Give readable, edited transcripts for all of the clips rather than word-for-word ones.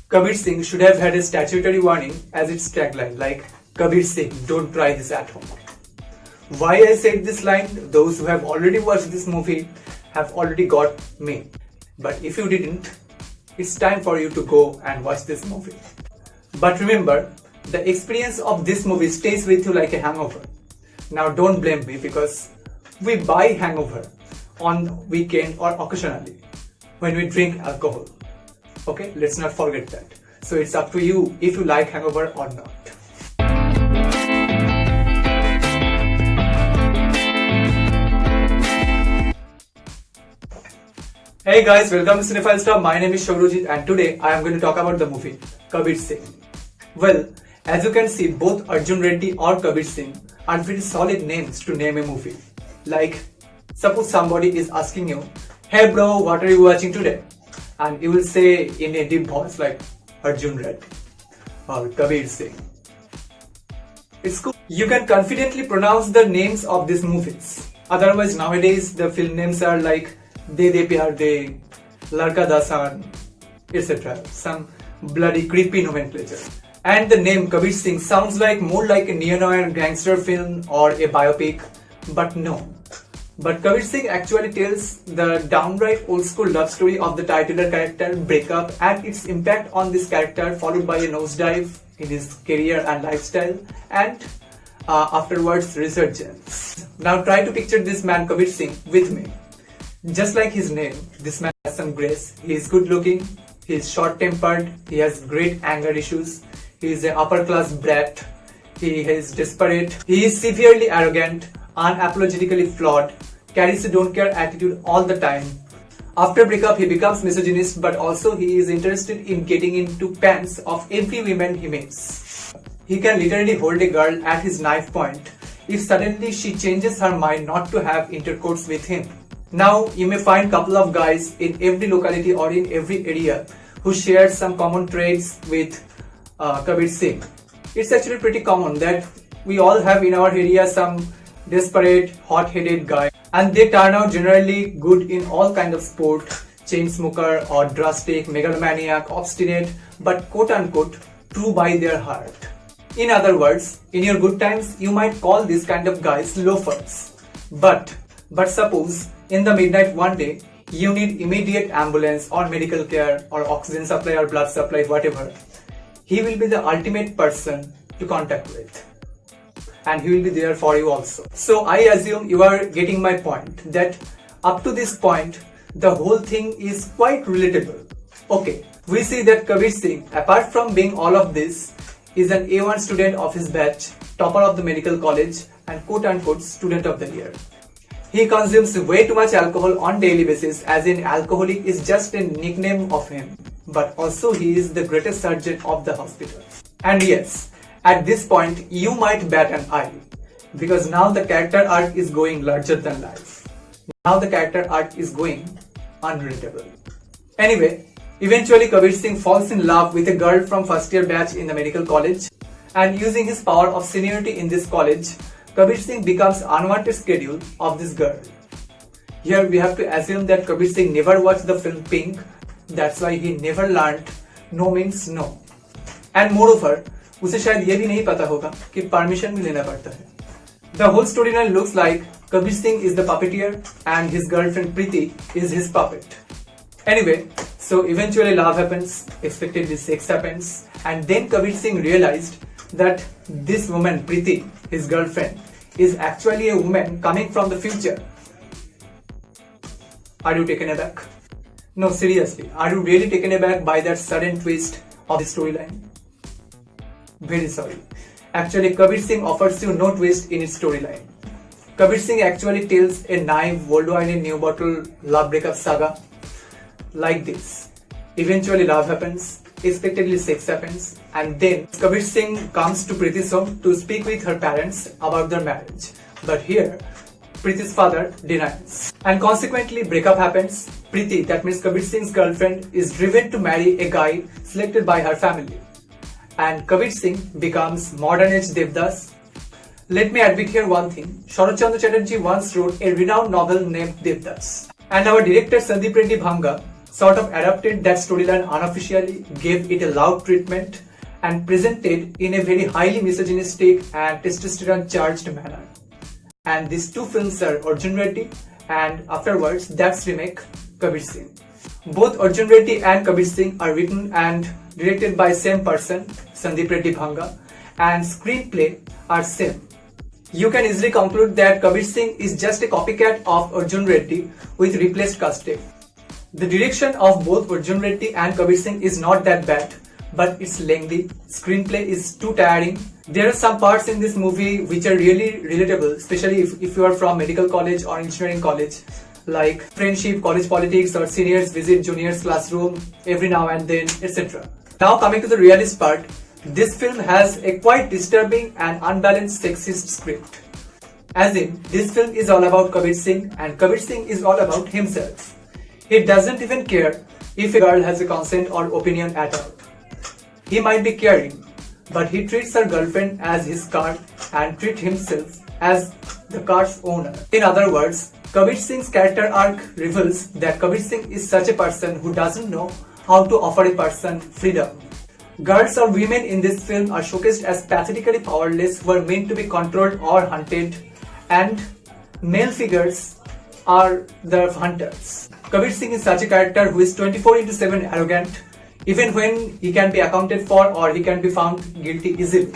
Kabir Singh should have had a statutory warning as its tagline, like Kabir Singh, don't try this at home. Why I said this line? Those who have already watched this movie have already got me. But if you didn't, it's time for you to go and watch this movie. But remember, the experience of this movie stays with you like a hangover. Now don't blame me because we buy hangover on weekend or occasionally when we drink alcohol. Okay, let's not forget that. So it's up to you if you like hangover or not. Hey guys, welcome to Cinephile Star. My name is Sourajit and today I am going to talk about the movie Kabir Singh. Well, as you can see, both Arjun Reddy or Kabir Singh are very solid names to name a movie. Like, suppose somebody is asking you, hey bro, what are you watching today? And you will say in a deep voice like Arjun Reddy or Kabir Singh. It's cool. You can confidently pronounce the names of these movies. Otherwise, nowadays the film names are like De De Pyar De, Ladka Dasan, etc. Some bloody creepy nomenclature. And the name Kabir Singh sounds like more like a neo-noir gangster film or a biopic, but no. But Kabir Singh actually tells the downright old school love story of the titular character breakup and its impact on this character, followed by a nosedive in his career and lifestyle, and afterwards resurgence. Now try to picture this man Kabir Singh with me. Just like his name, this man has some grace. He is good looking, he is short tempered, he has great anger issues, he is an upper class brat, he is desperate, he is severely arrogant, unapologetically flawed, carries a don't care attitude all the time. After breakup, he becomes misogynist, but also he is interested in getting into pants of every woman he meets. He can literally hold a girl at his knife point if suddenly she changes her mind not to have intercourse with him. Now, you may find couple of guys in every locality or in every area who share some common traits with Kabir Singh. It's actually pretty common that we all have in our area some desperate, hot-headed guy, and they turn out generally good in all kinds of sport, chain smoker or drastic, megalomaniac, obstinate, but quote-unquote true by their heart. In other words, in your good times, you might call these kind of guys loafers. But suppose in the midnight one day, you need immediate ambulance or medical care or oxygen supply or blood supply, whatever. He will be the ultimate person to contact with. And he will be there for you also. So I assume you are getting my point, that up to this point, the whole thing is quite relatable. Okay, we see that Kabir Singh, apart from being all of this, is an A1 student of his batch, topper of the medical college, and quote-unquote student of the year. He consumes way too much alcohol on daily basis, as in alcoholic is just a nickname of him, but also he is the greatest surgeon of the hospital. And yes, at this point, you might bat an eye, because now the character arc is going larger than life. Now the character arc is going unrelatable. Anyway, eventually Kabir Singh falls in love with a girl from first year batch in the medical college, and using his power of seniority in this college, Kabir Singh becomes unwanted schedule of this girl. Here we have to assume that Kabir Singh never watched the film Pink, that's why he never learned no means no. And moreover, उसे शायद ये भी नहीं पता होगा कि permission भी लेना पड़ता है. The whole storyline looks like Kabir Singh is the puppeteer and his girlfriend Preeti is his puppet. Anyway, so eventually love happens, expectedly sex happens, and then Kabir Singh realized that this woman Preeti, his girlfriend, is actually a woman coming from the future. Are you taken aback? No, seriously, are you really taken aback by that sudden twist of the storyline? Very sorry. Actually, Kabir Singh offers you no twist in its storyline. Kabir Singh actually tells a naive, worldwide in new bottle love breakup saga like this. Eventually love happens, expectedly sex happens, and then Kabir Singh comes to Preeti's home to speak with her parents about their marriage. But here, Preeti's father denies. And consequently, breakup happens. Preeti, that means Kabir Singh's girlfriend, is driven to marry a guy selected by her family. And Kabir Singh becomes modern age Devdas. Let me admit here one thing. Sharat Chandra Chatterjee once wrote a renowned novel named Devdas. And our director Sandeep Vanga sort of adapted that storyline unofficially, gave it a loud treatment, and presented in a very highly misogynistic and testosterone charged manner. And these two films are Arjun Reddy and afterwards that's remake Kabir Singh. Both Arjun Reddy and Kabir Singh are written and directed by same person, Sandeep Reddy Vanga, and screenplay are same. You can easily conclude that Kabir Singh is just a copycat of Arjun Reddy with replaced casting. The direction of both Arjun Reddy and Kabir Singh is not that bad, but it's lengthy. Screenplay is too tiring. There are some parts in this movie which are really relatable, especially if you are from medical college or engineering college, like friendship, college politics, or seniors visit juniors classroom every now and then, etc. Now coming to the realist part, this film has a quite disturbing and unbalanced sexist script. As in, this film is all about Kabir Singh and Kabir Singh is all about himself. He doesn't even care if a girl has a consent or opinion at all. He might be caring, but he treats her girlfriend as his car and treats himself as the car's owner. In other words, Kabir Singh's character arc reveals that Kabir Singh is such a person who doesn't know how to offer a person freedom. Girls or women in this film are showcased as pathetically powerless who are meant to be controlled or hunted, and male figures are the hunters. Kabir Singh is such a character who is 24/7 arrogant, even when he can be accounted for or he can be found guilty easily.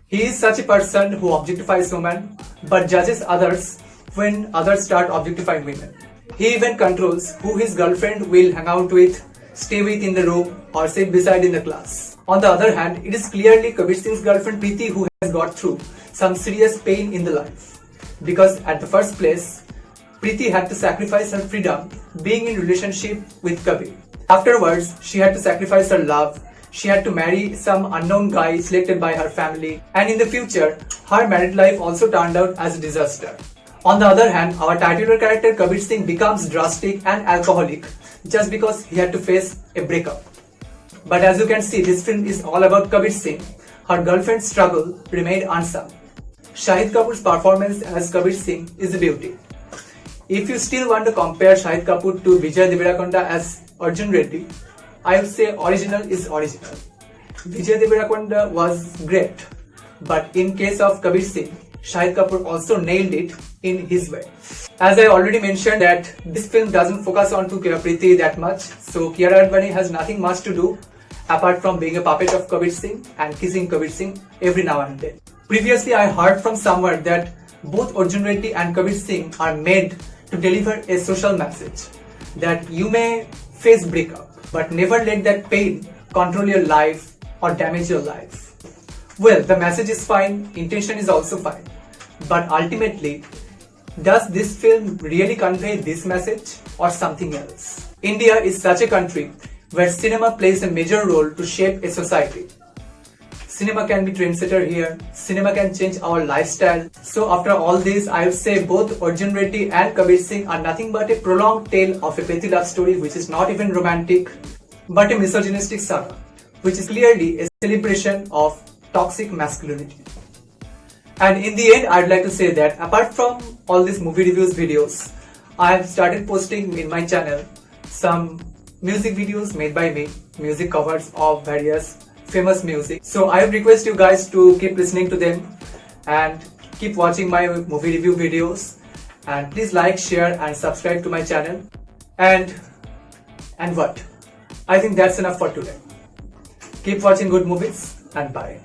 He is such a person who objectifies women but judges others when others start objectifying women. He even controls who his girlfriend will hang out with, stay with in the room, or sit beside in the class. On the other hand, it is clearly Kabir Singh's girlfriend Preeti who has got through some serious pain in the life. Because at the first place, Preeti had to sacrifice her freedom being in relationship with Kabir. Afterwards, she had to sacrifice her love, she had to marry some unknown guy selected by her family, and in the future, her married life also turned out as a disaster. On the other hand, our titular character Kabir Singh becomes drastic and alcoholic just because he had to face a breakup. But as you can see, this film is all about Kabir Singh. Her girlfriend's struggle remained unsung. Shahid Kapoor's performance as Kabir Singh is a beauty. If you still want to compare Shahid Kapoor to Vijay Deverakonda as Arjun Reddy, I would say original is original. Vijay Deverakonda was great, but in case of Kabir Singh, Shahid Kapoor also nailed it in his way. As I already mentioned that this film doesn't focus on Preeti that much, so Kiara Advani has nothing much to do apart from being a puppet of Kabir Singh and kissing Kabir Singh every now and then. Previously, I heard from somewhere that both Arjun Reddy and Kabir Singh are made to deliver a social message that you may face breakup, but never let that pain control your life or damage your life. Well, the message is fine, intention is also fine, but ultimately, does this film really convey this message or something else? India is such a country where cinema plays a major role to shape a society. Cinema can be trendsetter here, cinema can change our lifestyle. So after all this, I would say both Arjun Reddy and Kabir Singh are nothing but a prolonged tale of a petty love story which is not even romantic, but a misogynistic saga, which is clearly a celebration of toxic masculinity. And in the end, I'd like to say that apart from all these movie reviews videos, I have started posting in my channel some music videos made by me, music covers of various famous music. So I would request you guys to keep listening to them and keep watching my movie review videos, and please like, share and subscribe to my channel. And what? I think that's enough for today. Keep watching good movies and bye.